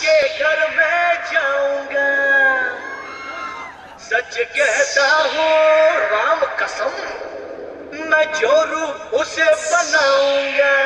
के घर में जाऊंगा, सच कहता हूँ राम कसम, मैं जो रूप उसे बनाऊंगा।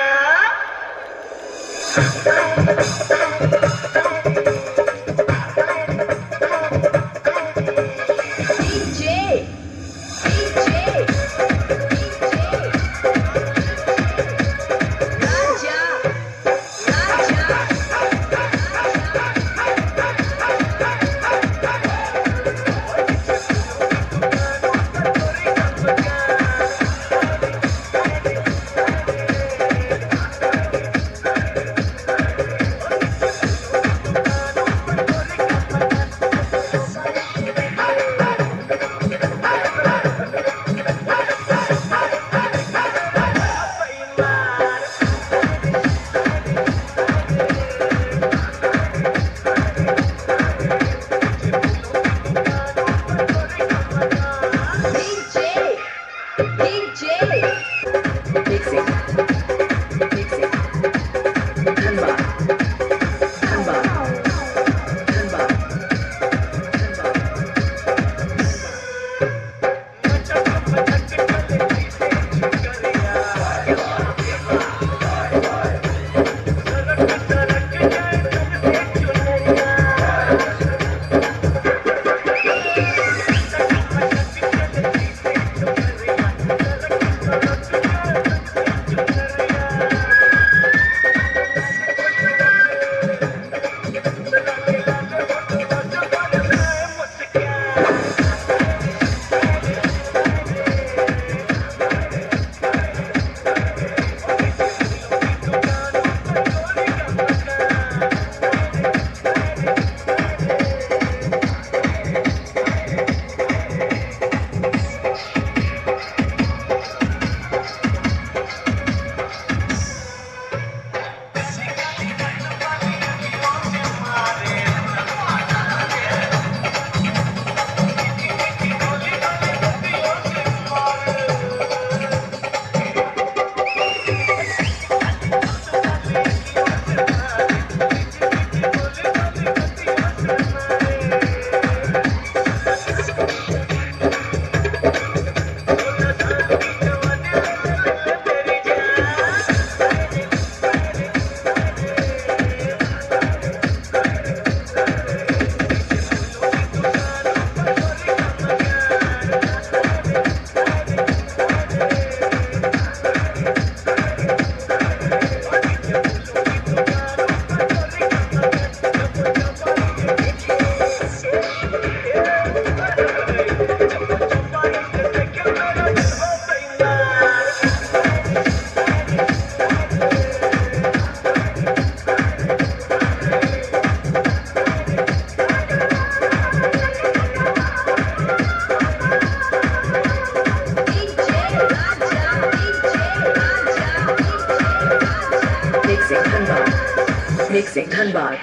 Mixing Dhanbad,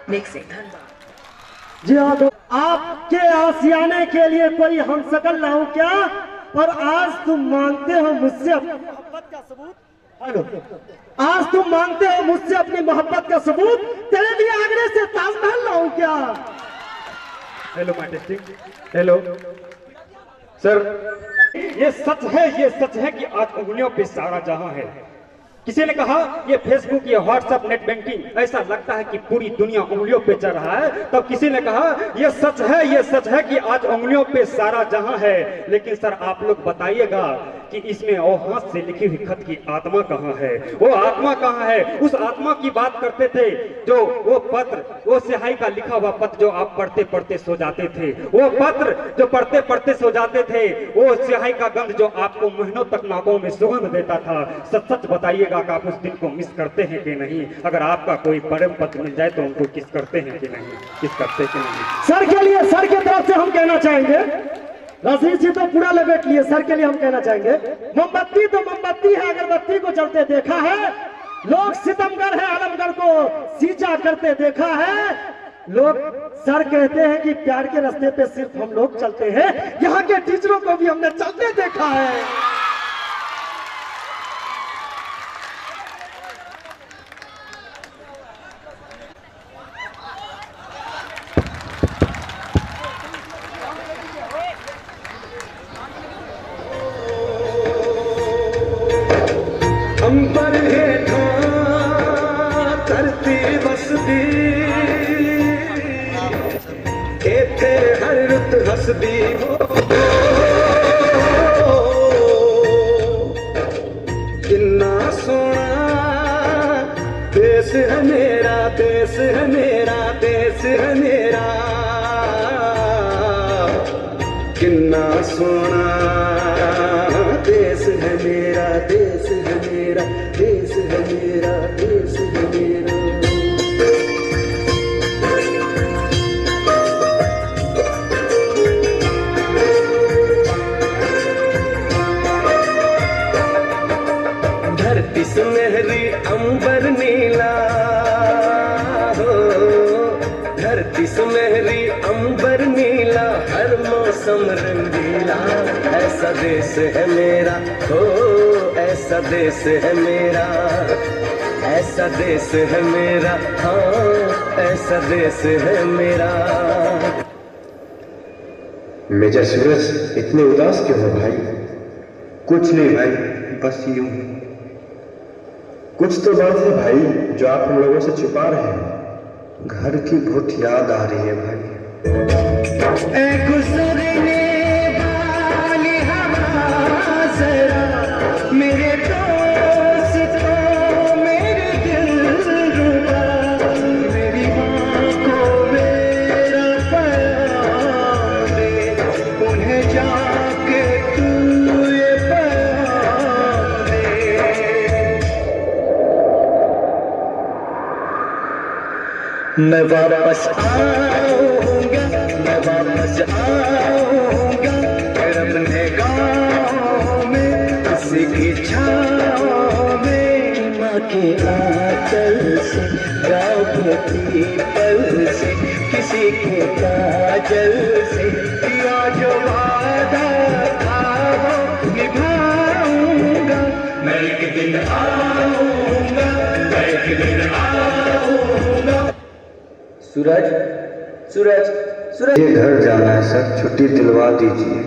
mixing Dhanbad. जी हाँ, तो आपके आशियाने के लिए कोई हम शकल ना हो क्या? और आज तुम मांगते हो मुझसे अपनी मोहब्बत का सबूत। हेलो, आज तुम मांगते हो मुझसे अपनी मोहब्बत का सबूत, तेरे लिए आगरे से ताजमहल लाऊं क्या? Hello my testing, hello sir. ये सच है कि आज उंगलियों पे सारा जहां है। किसी ने कहा ये फेसबुक, ये व्हाट्सएप, नेट बैंकिंग, ऐसा लगता है कि पूरी दुनिया उंगलियों पे चल रहा है। तब किसी ने कहा ये सच है कि आज उंगलियों पे सारा जहां है। लेकिन सर आप लोग बताइएगा कि इसमें वो हाथ से लिखी हुई खत की आत्मा कहाँ है? वो आत्मा कहाँ है? उस आत्मा की बात करते थे जो वो पत्र, वो स्याही का लिखा हुआ पत्र जो आप पढ़ते पढ़ते सो जाते थे, वो पत्र जो पढ़ते पढ़ते सो जाते थे, वो स्याही का गंध जो आपको महीनों तक नाकों में सुगंध देता था। सच सच बताइएगा कि आप उस दिन को मिस करते हैं कि नहीं? अगर आपका कोई प्रेम पत्र मिल जाए तो उनको किस करते हैं कि नहीं? किस करते हैं कि नहीं? सर के लिए, सर की तरफ से हम कहना चाहेंगे, रशीद जी तो पूरा लपेट लिए, सर के लिए हम कहना चाहेंगे मोमबत्ती तो मोमबत्ती है, अगरबत्ती को जलते देखा है। लोग सितमगर है, आलमगर को सींचा करते देखा है। लोग सर कहते हैं कि प्यार के रास्ते पे सिर्फ हम लोग चलते हैं, यहाँ के टीचरों को भी हमने चलते देखा है। अंबर हेठा धरती बसदी इत्थे हर रुत हसदी हो किन्ना सोना देश है मेरा देश है मेरा देश है मेरा किन्ना सोना देश है मेरा देश है मेरा देश है मेरा देश है मेरा। धरती सुनहरी अंबर नीला हो धरती सुनहरी अंबर नीला हर मौसम रंगीला ऐसा देश है मेरा हो ऐसा देश है मेरा ऐसा देश है मेरा हाँ ऐसा देश है मेरा। मेजर सूरज इतने उदास क्यों हो भाई? कुछ नहीं भाई, बस यूं। कुछ तो बात है भाई जो आप हम लोगों से छुपा रहे हैं। घर की बहुत याद आ रही है भाई। गुजरने वाली हवा जरा मेरे दोस्तों मेरे दिल रुबा मेरी माँ को मेरा प्यार दे उन्हें जाके तू ये प्यार दे। मैं वापस आऊंगा मैं वापस आऊंगा फिर अपने गाँव में किसी की छाँव में माँ के आंचल से गाँव के पीपल से किसी के काजल से किया जो वादा था वो निभाऊंगा। मैं एक दिन आऊंगा मैं एक दिन आऊंगा। सूरज सूरज सूरज ये घर जाना है सर, छुट्टी दिलवा दीजिए।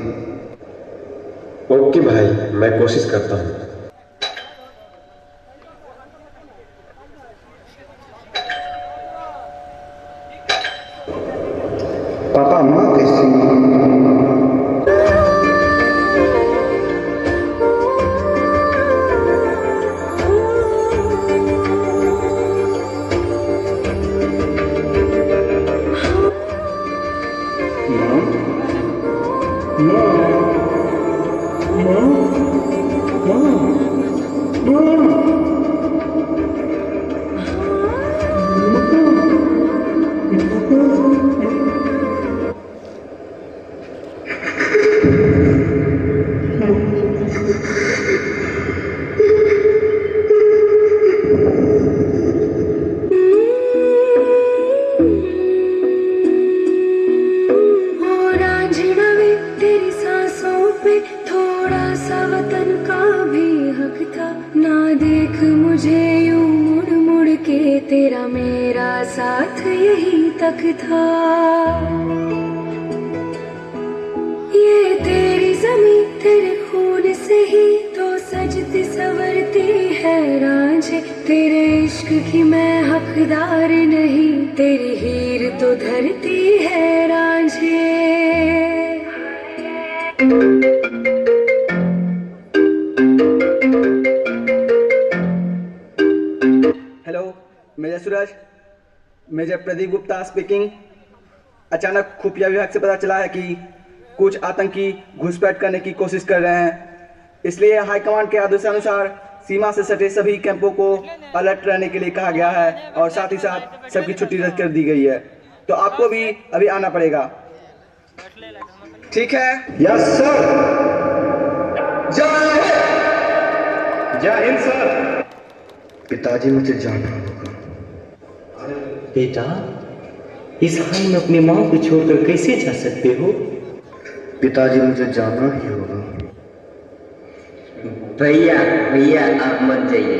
ओके भाई, मैं कोशिश करता हूँ। पापा माँ कैसी तेरा मेरा साथ यही तक था। ये तेरी ज़मीं तेरे खून से ही तो सजती संवरती है रांझे। तेरे इश्क की मैं हकदार नहीं, तेरी हीर तो धरती है रांझे। हेलो मेजर सूरज, मेजर प्रदीप गुप्ता स्पीकिंग। अचानक खुफिया विभाग से पता चला है कि कुछ आतंकी घुसपैठ करने की कोशिश कर रहे हैं, इसलिए हाईकमांड के आदेशानुसार सीमा से सटे सभी कैंपों को अलर्ट रहने के लिए कहा गया है और साथ ही साथ सबकी छुट्टी रद्द कर दी गई है। तो आपको भी अभी आना पड़ेगा, ठीक है? Yes sir. जय हिंद सर। पिताजी मुझे जाना होगा। बेटा, इस हाल में अपनी माँ को छोड़कर कैसे जा सकते हो? पिताजी मुझे जाना ही होगा। भैया भैया आप मत जाइए।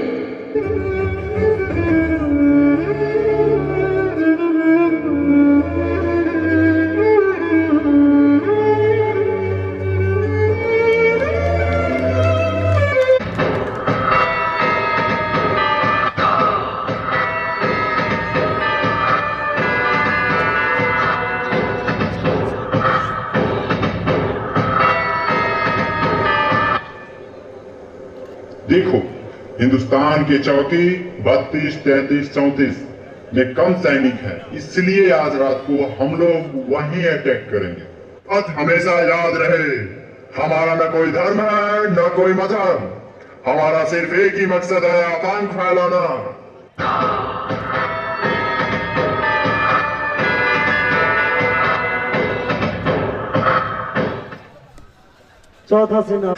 देखो, हिंदुस्तान की चौकी 32, 33, 34 में कम सैनिक है, इसलिए आज रात को हम लोग वहीं अटैक करेंगे। बात हमेशा याद रहे, हमारा न कोई धर्म है न कोई मजहब, हमारा सिर्फ एक ही मकसद है, आतंक फैलाना। चौथा सेना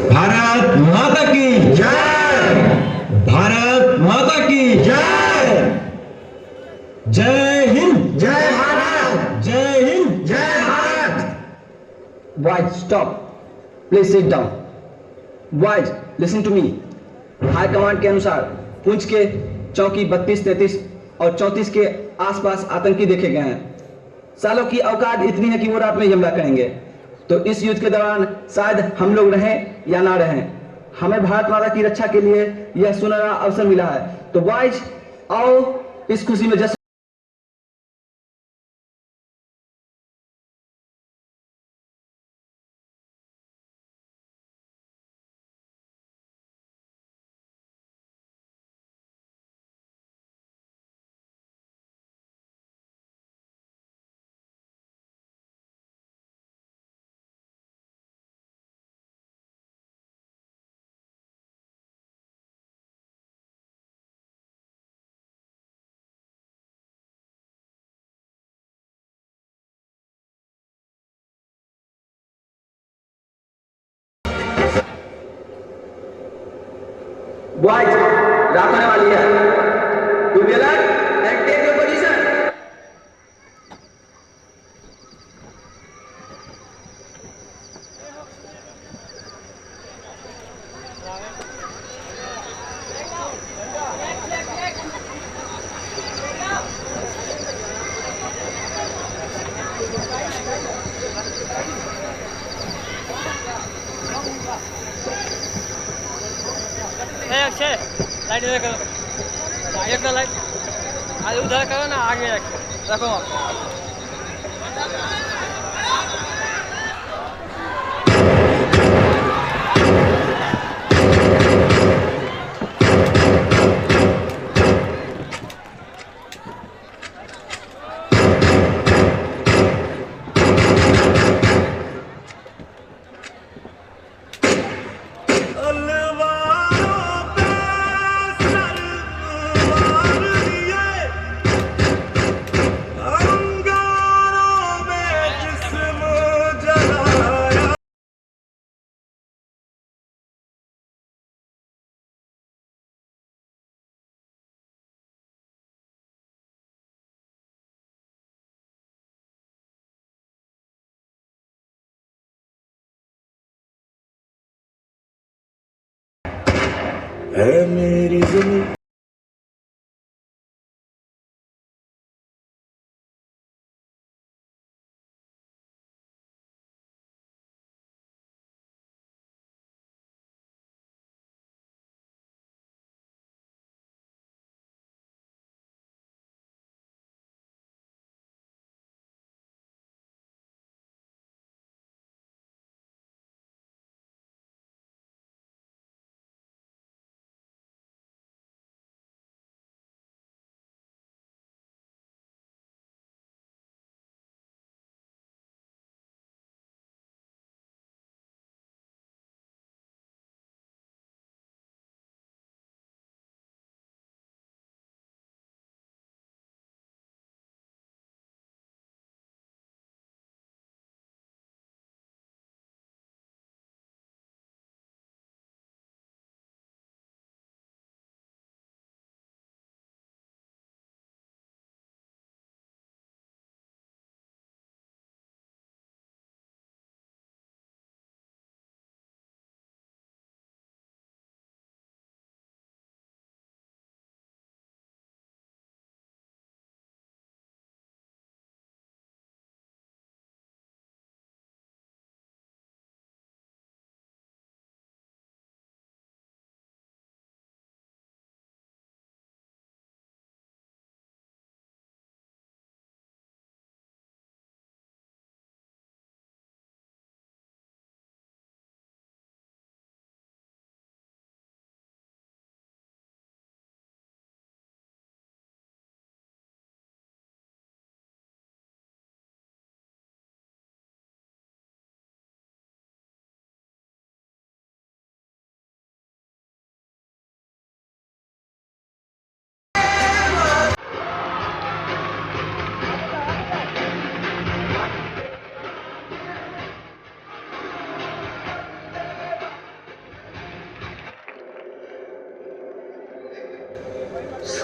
भारत माता की जय। भारत माता की जय। जय हिंद। जय भारत। जय हिंद। जय Bharat. Boys, stop. Please sit down. Boys, listen to me. High command के अनुसार पुंछ के चौकी 32, 33 और 34 के आसपास आतंकी देखे गए हैं। सालों की औकात इतनी है कि वो रात में हमला करेंगे, तो इस युद्ध के दौरान शायद हम लोग रहें या ना रहें, हमें भारत माता की रक्षा के लिए यह सुनहरा अवसर मिला है। तो बॉयज, आओ इस खुशी में जश्न बॉयज, रात होने वाली है। To be alert and take your position. Akshay, light इधर करो, आगे का लाइट आज उधर करो ना, आगे रखो आप। है मेरी ज़मीं।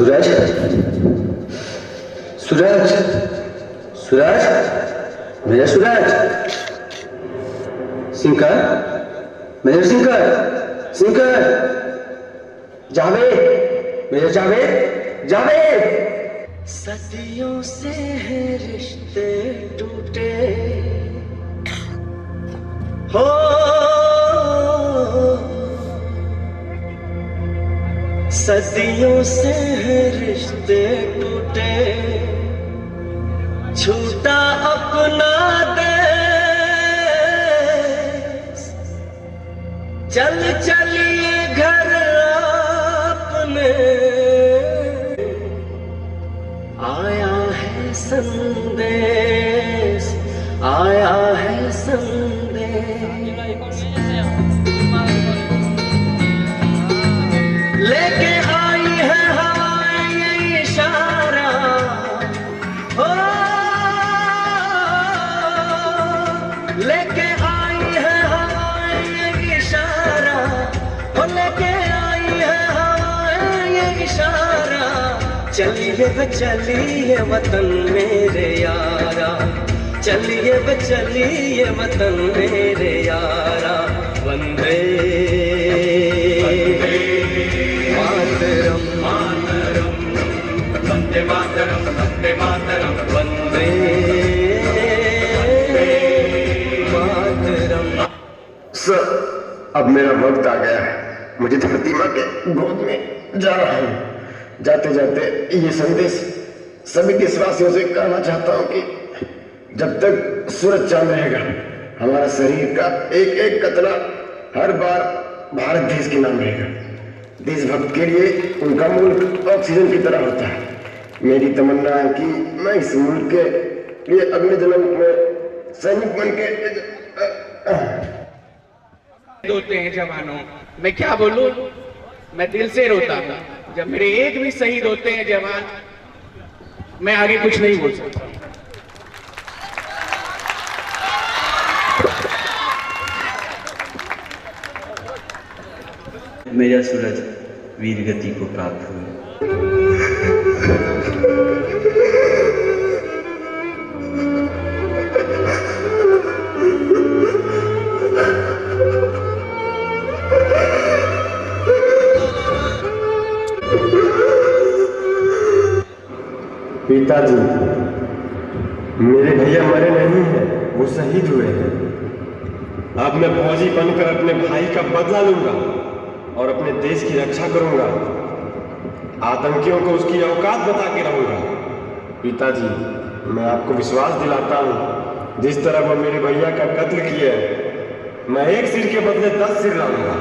Suraj, Suraj, Suraj, major Suraj, Sinkar, major Sinkar, Sinkar, Javed, major Javed, Javed. सदियों से है रिश्ते टूटे हो, सदियों से है रिश्ते टूटे, छूटा अपना देश, चल चलिए घर अपने, आया है संदेश, आया है संदेश, लेके आई है हवाएं ये इशारा, हो लेके आई है हवाएं ये इशारा, हो लेके आई है हवाएं ये इशारा, चलिए वे चलिए वतन मेरे यारा, चलिए वे चलिए वतन मेरे यारा, वंदे मातरम, मातरम, वंदे मातरम, वंदे मातरम, वंदे मातरम। सर, अब मेरा वक्त आ गया है, मुझे धरती माँ के गोद में जाना है। जाते जाते ये संदेश सभी देशवासियों से कहना चाहता हूँ कि जब तक सूरज चांद रहेगा, हमारा शरीर का एक एक कतरा हर बार भारत देश के नाम रहेगा। देशभक्त के लिए उनका मुल्क ऑक्सीजन की तरह होता है। मेरी तमन्ना है कि मैं इस मुल्क के लिए अगले जन्म में सैनिक बन के रोते हैं जवानों, मैं क्या बोलूं, मैं दिल से रोता हूं। जब मेरे एक भी शहीद होते हैं जवान, मैं आगे कुछ नहीं बोल सकता। मेरा सूरज वीर गति को प्राप्त हुए। पिताजी, मेरे भैया मरे नहीं हैं, वो शहीद हुए हैं। अब मैं फौजी बनकर अपने भाई का बदला लूंगा और अपने देश की रक्षा करूंगा। आतंकियों को उसकी औकात बता के रहूंगा। पिताजी, मैं आपको विश्वास दिलाता हूं, जिस तरह वो मेरे भैया का कत्ल किया है, मैं एक सिर के बदले 10 सिर लाऊंगा।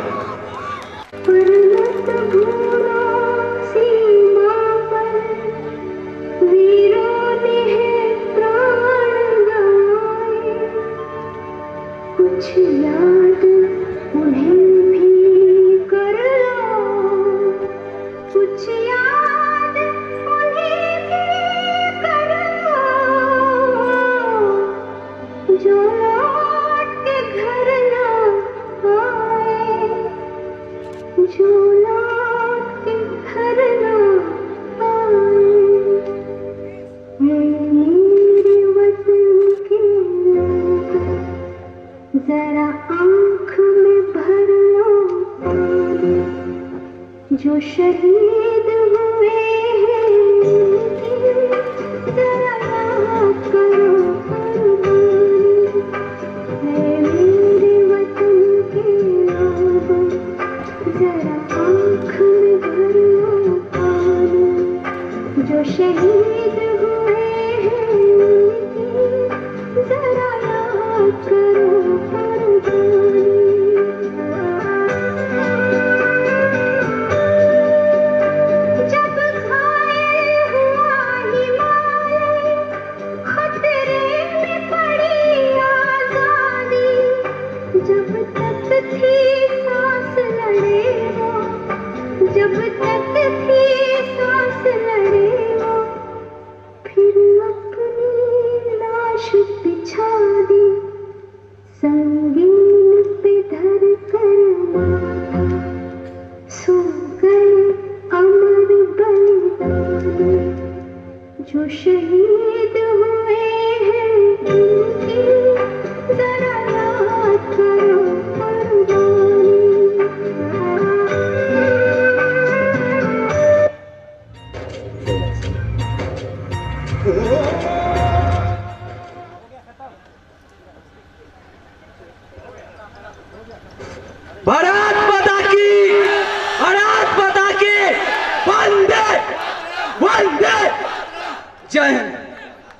कुछ याद उन्हें भी कर लो, कुछ याद उन्हें भी कर लो, जो लौट के घर ना आए, जो लौट के घर ना आए। मेरे वतन के लोग, जरा आँख में भर लो पानी, जो शहीद हुए हैं जरा याद करो कुर्बानी। मेरे वतन के लोगों, जरा आँख में भर लो पानी, जो शहीद हुए हैं जरा याद करो। जब घायल हुआ हिमालय, खतरे में पड़ी आजादी, जब तक थी सांस लड़े वो, जब तक थी सांस लड़े वो, फिर अपने जो शहीद हुए हैं उनकी जरा याद करो भारत माता की वंदे वंदे जय हिंद।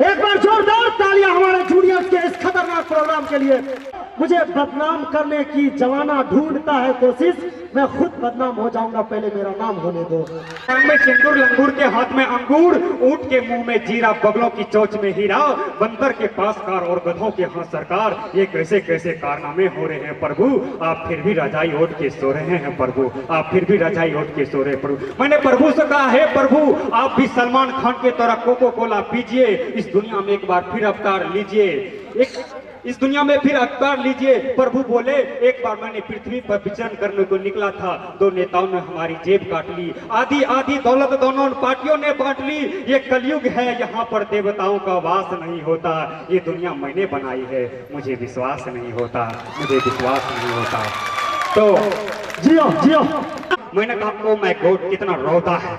एक बार जोरदार तालियां हमारे जूनियर्स के इस खतरनाक प्रोग्राम के लिए। मुझे बदनाम करने की जमाना ढूंढता है कोशिश, मैं खुद बदनाम हो जाऊंगा, पहले मेरा नाम होने दो। में सिंदूर, लंगूर के हाथ में अंगूर, ऊंट के मुंह में जीरा, बगलों की चोंच में हीरा, बंदर के पास कार और गधों के हाथ सरकार। ये कैसे कैसे कारनामे हो रहे हैं प्रभु, आप फिर भी रजाई ओढ़ के सो रहे हैं प्रभु, आप फिर भी रजाई ओढ़ के सो रहे हैं प्रभु। मैंने प्रभु से कहा है प्रभु आप भी सलमान खान के तरह कोको कोला पीजिए, इस दुनिया में एक बार फिर अवतार लीजिए, इस दुनिया में फिर अवतार लीजिए। प्रभु बोले एक बार मैंने पृथ्वी पर विचरण करने को निकला था, दो नेताओं ने हमारी जेब काट ली, आधी आधी दौलत दोनों पार्टियों ने बांट ली। ये कलयुग है, यहाँ पर देवताओं का वास नहीं होता, ये दुनिया मैंने बनाई है, मुझे विश्वास नहीं होता, मुझे विश्वास नहीं होता। तो जियो जियो। मैंने कहा ओ माय गॉड कितना रौदा है।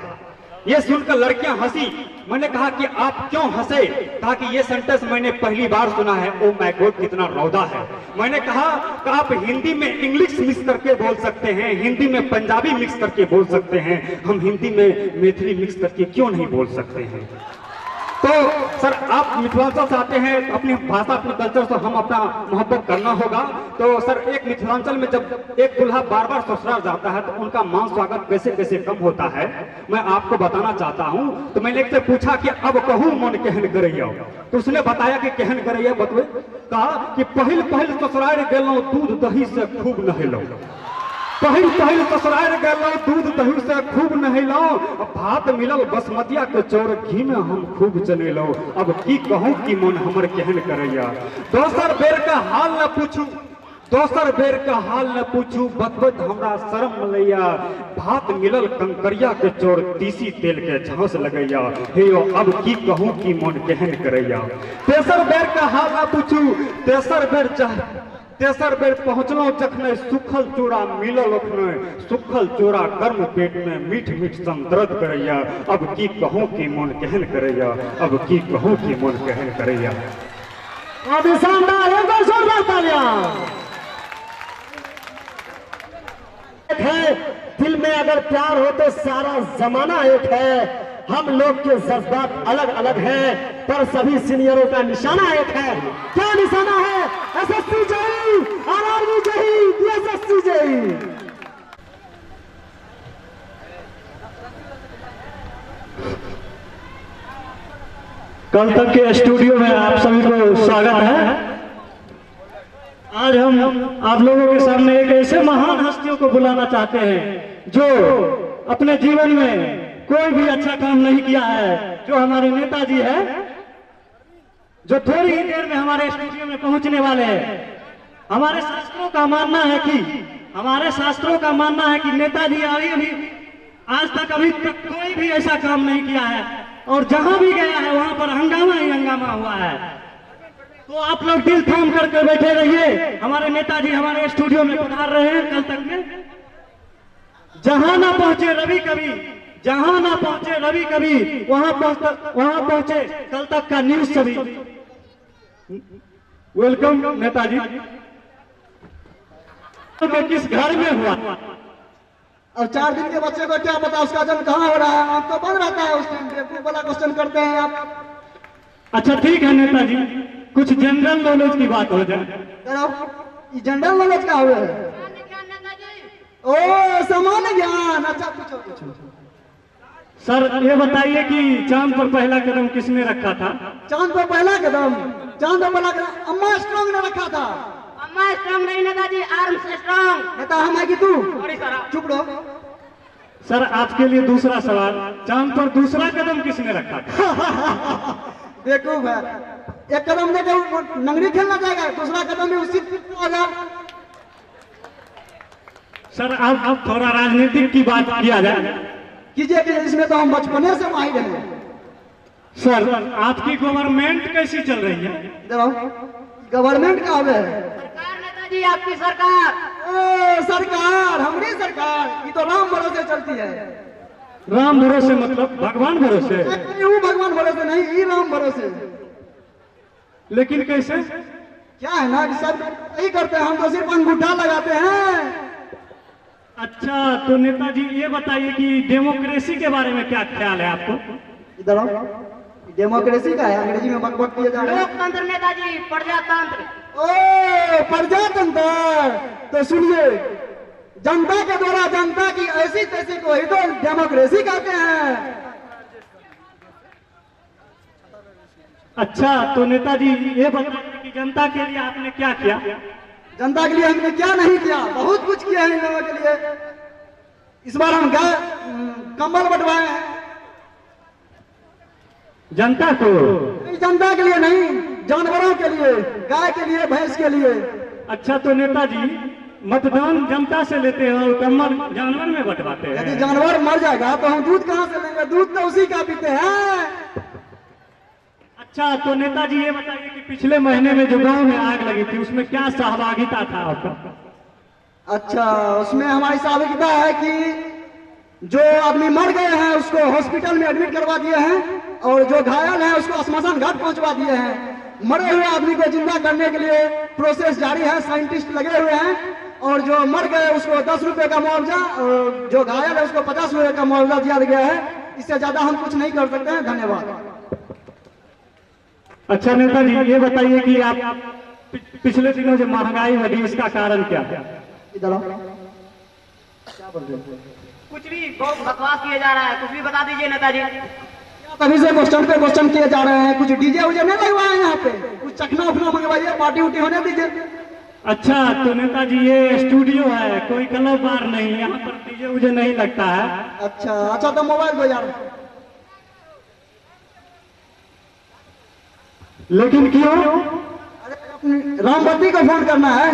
ये सुनकर लड़कियां हंसी। मैंने कहा कि आप क्यों हंसे? कहा कि ये सेंटेंस मैंने पहली बार सुना है, ओ माय गॉड कितना रौदा है। मैंने कहा कि आप हिंदी में इंग्लिश मिक्स करके बोल सकते हैं, हिंदी में पंजाबी मिक्स करके बोल सकते हैं, हम हिंदी में मैथिली मिक्स करके क्यों नहीं बोल सकते हैं? तो सर आप मिथिलांचल से आते हैं, अपनी भाषा अपने कल्चर से हम अपना मोहब्बत करना होगा। तो सर एक मिथिलांचल में जब एक दूल्हा बार बार ससुराल जाता है तो उनका मान स्वागत कैसे कैसे कम होता है, मैं आपको बताना चाहता हूँ। तो मैंने एक से पूछा कि अब कहूँ मन केहन करैया, तो उसने बताया कि केहन करैया बतवे। कहा कि पहिल पहिल ससुराल गेलौं दूध दही से खूब नहेलौं, पहिल पहिल ससुराल गेलौं दूध दही से खूब नहेलौं, भात मिलल बसमतिया के चौर घी में हम खूब जनेलौं, अब की कहूँ कि मन हमर केहन करैया। दोसर बेर का हाल न पूछू, दोसर बेर का हाल न पूछू, बतबत हमरा शर्म मलैया, भात मिलल कंकरिया के चौर तीसी तेल के झांस लगैया, हे यो अब की कहूँ कि मन केहन करैया। तेसर बेर का हाल न पूछू, तेसर बेर पहुँचलौं जखने सुखल चूड़ा मिलल अखने, सुखल चूड़ा गर्म पेट में मीठ मीठ सन दर्द करैया, अब की कहूँ कि मन केहन करैया, अब की कहूँ कि मन केहन करैया। शानदार एक बार जोरदार तालियां। है दिल में अगर प्यार हो तो सारा जमाना एक है, हम लोग के जज्बात अलग अलग हैं पर सभी सीनियरों का निशाना एक है। क्या निशाना है? SSC JE, RRB JE, DSSC JE. कल तक के स्टूडियो में आप सभी को स्वागत है। आज हम आप लोगों के सामने एक ऐसे महान हस्तियों को बुलाना चाहते हैं जो अपने जीवन में कोई भी अच्छा काम नहीं किया है, जो हमारे नेताजी है, जो थोड़ी ही देर में हमारे स्टूडियो में पहुंचने वाले हैं। हमारे शास्त्रों का मानना है कि नेताजी अभी आज तक कोई भी ऐसा काम नहीं किया है और जहां भी गया है वहां पर हंगामा ही हंगामा हुआ है। तो आप लोग दिल थाम करके बैठे रहिए, हमारे नेताजी हमारे स्टूडियो में पधार रहे हैं कल तक में। जहां ना पहुंचे रवि कवि, जहां ना पहुंचे रवि कवि, वहां पहुंचे कल तक का न्यूज सभी। वेलकम नेताजी। तो किस घर में हुआ? और 4 दिन के बच्चे को क्या पता उसका जन्म कहाँ हो रहा है? आपको बंद रहता है, उस टाइम बेवकूफ वाला क्वेश्चन करते हैं आप। अच्छा ठीक है नेताजी, कुछ जनरल नॉलेज की बात हो जाए। जनरल नॉलेज का हुआ है? ओ सामान्य ज्ञान। अच्छा पूछो। सर ये बताइए कि चांद पर पहला कदम किसने रखा था? चांद पर पहला कदम अम्मा स्ट्रॉन्ग ने रखा था। अम्मा स्ट्रॉन्ग नहीं नेताजी, आर्म्स स्ट्रॉन्ग। नेता हम है कि तू? चुप रहो। सर आपके लिए दूसरा सवाल, चांद पर दूसरा कदम किसने रखा था? बेवकूफ है, एक कदम देके नंगरी खेलना चाहेगा, दूसरा कदम में उसी होगा। सर अब थोड़ा राजनीतिक की बात किया जाए। कीजिए कि इसमें तो हम बचपने से माहिर हैं। सर आपकी गवर्नमेंट कैसी चल रही है? गवर्नमेंट का है सरकार नेताजी, आपकी सरकार। ओ सरकार, हमारी सरकार, ये तो राम भरोसे चलती है। राम भरोसे मतलब भगवान भरोसे? नहीं, भगवान भरोसे नहीं, ये राम भरोसे। लेकिन कैसे? क्या है ना कि सब यही करते हैं, हम तो सिर्फ अंगूठा लगाते हैं। अच्छा, तो नेताजी ये बताइए कि डेमोक्रेसी के बारे में क्या ख्याल है आपको? इधर आओ। डेमोक्रेसी का है, अंग्रेजी में बकबक किए जा रहे हैं। लोकतंत्र नेताजी, प्रजातंत्र। ओ प्रजातंत्र, तो सुनिए, जनता के द्वारा जनता की ऐसी तैसी को ही तो डेमोक्रेसी कहते हैं। अच्छा, तो नेताजी ये बताइए कि जनता के लिए आपने क्या किया? जनता के लिए हमने क्या नहीं किया, बहुत कुछ किया है इन लोगों के लिए। इस बार हम कंबल बंटवाए हैं जनता को। जनता के लिए नहीं, जानवरों के लिए, गाय के लिए, भैंस के लिए। अच्छा, तो नेताजी मतदान जनता से लेते हैं और कंबल जानवर में बंटवाते हैं। यदि जानवर मर जाएगा तो हम दूध कहाँ से लेंगे? दूध तो उसी का पीते हैं। अच्छा, तो नेताजी ये बताइए कि पिछले महीने में जो गांव में आग लगी थी उसमें क्या सहभागिता था आपका? अच्छा, उसमें हमारी सहभागिता है कि जो आदमी मर गए हैं उसको हॉस्पिटल में एडमिट करवा दिए हैं और जो घायल है उसको श्मशान घाट पहुंचवा दिए हैं। मरे हुए आदमी को जिंदा करने के लिए प्रोसेस जारी है, साइंटिस्ट लगे हुए हैं। और जो मर गए उसको 10 रुपए का मुआवजा और जो घायल है उसको 50 रुपए का मुआवजा दिया गया है। इससे ज्यादा हम कुछ नहीं कर सकते हैं। धन्यवाद। अच्छा नेताजी, ये बताइए कि आप पिछले दिनों जो महंगाई बढ़ी उसका कारण क्या है? इधर आओ। क्या बोल रहे हैं? कुछ भी बहुत बकवास किया जा रहा है, कुछ भी बता दीजिए नेताजी। तभी से क्वेश्चन पे क्वेश्चन किए जा रहे हैं। कुछ डीजे उजे नहीं लगवाए यहाँ पे, कुछ चखना उखना मंगवाइए, पार्टी उटी होने दीजिए। अच्छा, तो नेताजी ये स्टूडियो है, कोई क्लब बार नहीं, यहाँ पर डीजे उजे नहीं लगता है। अच्छा, तो मोबाइल दो यार। लेकिन क्यों? रामबत्ती को फोन करना है।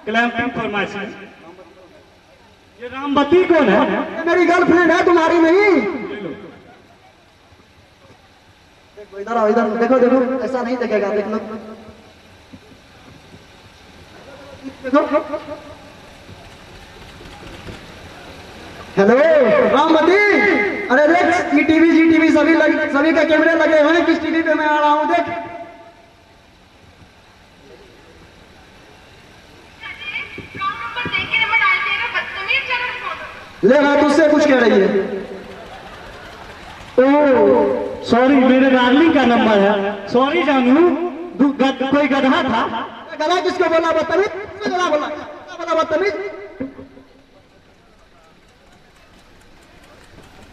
Clamping formation. ये रामबत्ती कौन है? मेरी गर्लफ्रेंड है, तुम्हारी नहीं। इधर आओ, इधर देखो देखो, ऐसा नहीं देखेगा, देख लो। देखो, हेलो रामबत्ती। अरे देख, ये टीवी जी टीवी सभी का कैमरे लगे हुए हैं। किस टीवी पे मैं आ रहा हूँ देख। ले मैं तुझसे कुछ कह रही है। ओह सॉरी, मेरे डार्लिंग का नंबर है। सॉरी जानू, कोई गधा था। गधा किसको बोला? बदतमीज। गधा बोला बदतमीज।